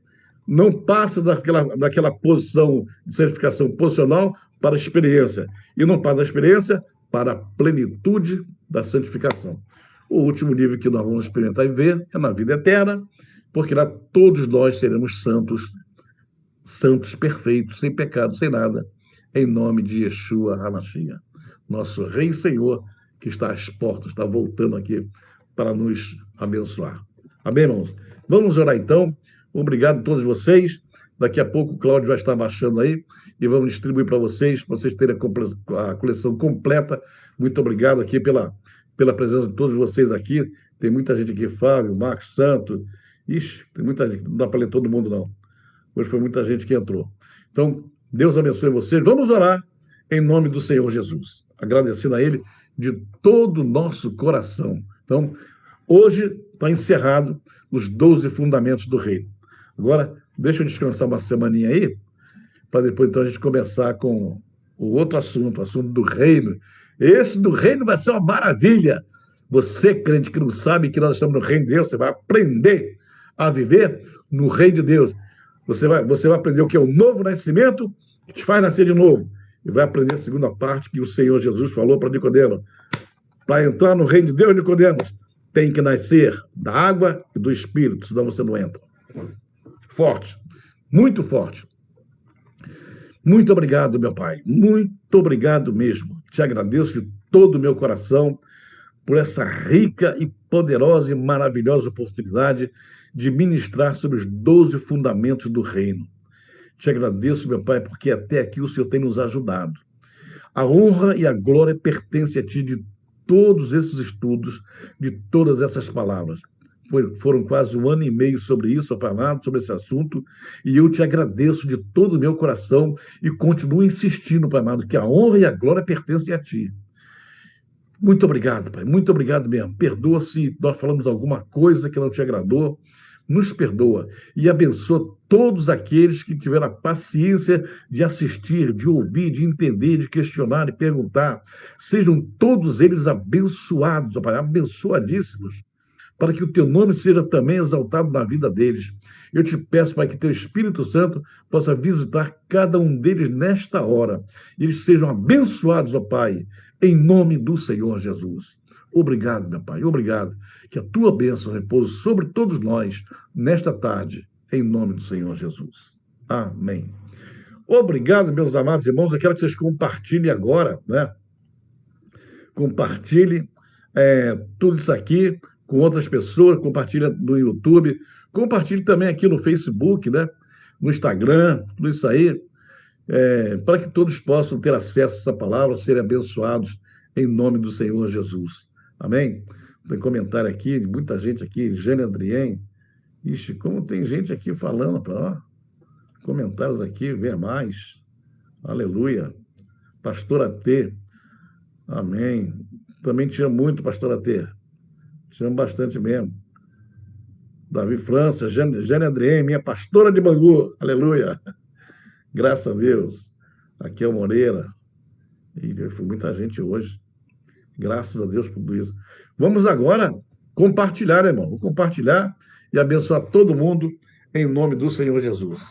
Speaker 1: não passa daquela posição de certificação posicional para a experiência, e não passa da experiência para a plenitude da santificação. O último nível que nós vamos experimentar e ver é na vida eterna, porque lá todos nós seremos santos, santos perfeitos, sem pecado, sem nada, em nome de Yeshua HaMashiach, nosso Rei e Senhor, que está às portas, está voltando aqui para nos abençoar. Amém, irmãos? Vamos orar então. Obrigado a todos vocês. Daqui a pouco o Cláudio vai estar baixando aí e vamos distribuir para vocês terem a coleção completa. Muito obrigado aqui pela presença de todos vocês aqui. Tem muita gente aqui, Fábio, Marcos Santos. Ixi, tem muita gente, não dá para ler todo mundo, não. Hoje foi muita gente que entrou. Então, Deus abençoe vocês. Vamos orar em nome do Senhor Jesus, agradecendo a Ele de todo o nosso coração. Então, hoje está encerrado os 12 fundamentos do reino. Agora, deixa eu descansar uma semaninha aí, para depois então a gente começar com o outro assunto, o assunto do reino. Esse do reino vai ser uma maravilha. Você, crente que não sabe que nós estamos no reino de Deus, você vai aprender a viver no reino de Deus. Você vai aprender o que é o novo nascimento, que te faz nascer de novo. E vai aprender a segunda parte que o Senhor Jesus falou para Nicodemo. Para entrar no reino de Deus, Nicodemos, tem que nascer da água e do Espírito, senão você não entra. Forte, muito forte. Muito obrigado, meu Pai. Muito obrigado mesmo. Te agradeço de todo o meu coração por essa rica e poderosa e maravilhosa oportunidade de ministrar sobre os 12 fundamentos do reino. Te agradeço, meu Pai, porque até aqui o Senhor tem nos ajudado. A honra e a glória pertencem a Ti de todos esses estudos, de todas essas palavras. Foram quase 1 ano e meio sobre isso, Pai amado, sobre esse assunto, e eu te agradeço de todo o meu coração e continuo insistindo, Pai amado, que a honra e a glória pertencem a Ti. Muito obrigado, Pai, muito obrigado mesmo. Perdoa se nós falamos alguma coisa que não te agradou, nos perdoa e abençoa todos aqueles que tiveram a paciência de assistir, de ouvir, de entender, de questionar e perguntar. Sejam todos eles abençoados, ó Pai, abençoadíssimos, para que o teu nome seja também exaltado na vida deles. Eu te peço, Pai, que teu Espírito Santo possa visitar cada um deles nesta hora. E eles sejam abençoados, ó Pai, em nome do Senhor Jesus. Obrigado, meu Pai, obrigado. Que a tua bênção repouse sobre todos nós nesta tarde, em nome do Senhor Jesus. Amém. Obrigado, meus amados irmãos. Eu quero que vocês compartilhem agora, né? Compartilhem tudo isso aqui com outras pessoas, compartilha no YouTube, compartilhe também aqui no Facebook, né? No Instagram, tudo isso aí, para que todos possam ter acesso a essa palavra, serem abençoados em nome do Senhor Jesus. Amém? Tem comentário aqui, muita gente aqui, Jane Adrien. Ixi, como tem gente aqui falando, comentários aqui, vem mais. Aleluia. Pastora T. Amém. Também te amo muito, Pastora T. Te amo bastante mesmo. Davi França, Jane Adrien, minha pastora de Bangu. Aleluia. Graças a Deus. Raquel Moreira. E foi muita gente hoje. Graças a Deus por tudo isso. Vamos agora compartilhar, irmão. Vou compartilhar e abençoar todo mundo em nome do Senhor Jesus.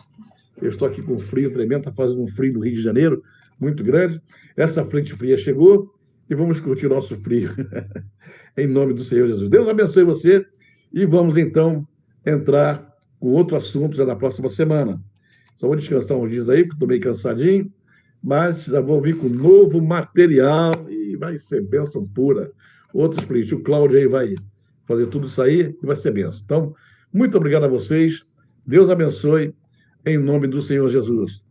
Speaker 1: Eu estou aqui com frio tremendo, está fazendo um frio no Rio de Janeiro, muito grande. Essa frente fria chegou e vamos curtir o nosso frio. Em nome do Senhor Jesus. Deus abençoe você e vamos então entrar com outro assunto já na próxima semana. Só vou descansar uns dias aí, porque estou meio cansadinho, mas já vou vir com novo material e vai ser bênção pura. Outros preenches. O Cláudio aí vai fazer tudo isso aí e vai ser bênção. Então, muito obrigado a vocês. Deus abençoe em nome do Senhor Jesus.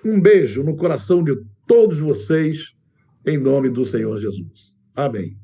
Speaker 1: Um beijo no coração de todos vocês em nome do Senhor Jesus. Amém.